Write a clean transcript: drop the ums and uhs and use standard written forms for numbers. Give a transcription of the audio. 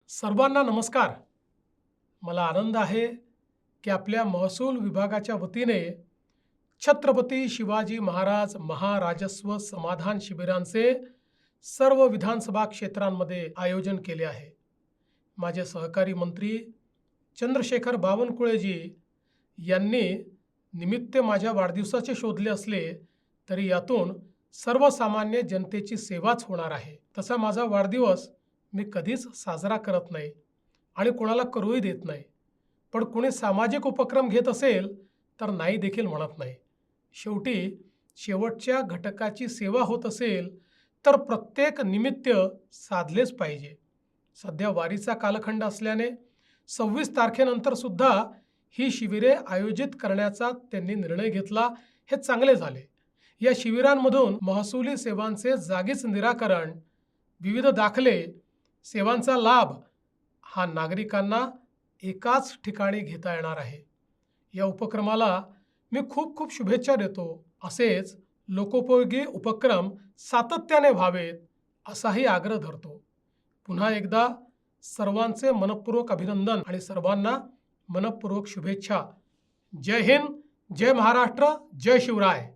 सर्वांना नमस्कार. मला आनंद आहे की आपल्या महसूल विभागाच्या वतीने छत्रपती शिवाजी महाराज महाराजस्व समाधान शिबिरांचे सर्व विधानसभा क्षेत्रांमध्ये आयोजन केले आहे. माझे सहकारी मंत्री चंद्रशेखर बावनकुळेजी यांनी निमित्त माझ्या वाढदिवसाचे शोधले असले तरी यातून सर्वसामान्य जनतेची सेवाच होणार आहे. तसा माझा वाढदिवस मी कधीच साजरा करत नाही आणि कोणाला करूही देत नाही. पण कोणी सामाजिक उपक्रम घेत असेल तर नाही देखील म्हणत नाही. शेवटी शेवटच्या घटकाची सेवा होत असेल तर प्रत्येक निमित्त साधलेच पाहिजे. सध्या वारीचा कालखंड असल्याने 26 तारखेनंतर सुद्धा ही शिबिरे आयोजित करण्याचा त्यांनी निर्णय घेतला, हे चांगले झाले. या शिबिरांमधून महसुली सेवांचे जागीच निराकरण, विविध दाखले, सेवांचा लाभ हा नागरिकांना एकाच ठिकाणी घेता येणार आहे. या उपक्रमाला मी खूप खूप शुभेच्छा देतो. असेच लोकोपयोगी उपक्रम सातत्याने व्हावेत असाही आग्रह धरतो. पुन्हा एकदा सर्वांचे मनपूर्वक अभिनंदन आणि सर्वांना मनपूर्वक शुभेच्छा. जय हिंद, जय महाराष्ट्र, जय शिवराय.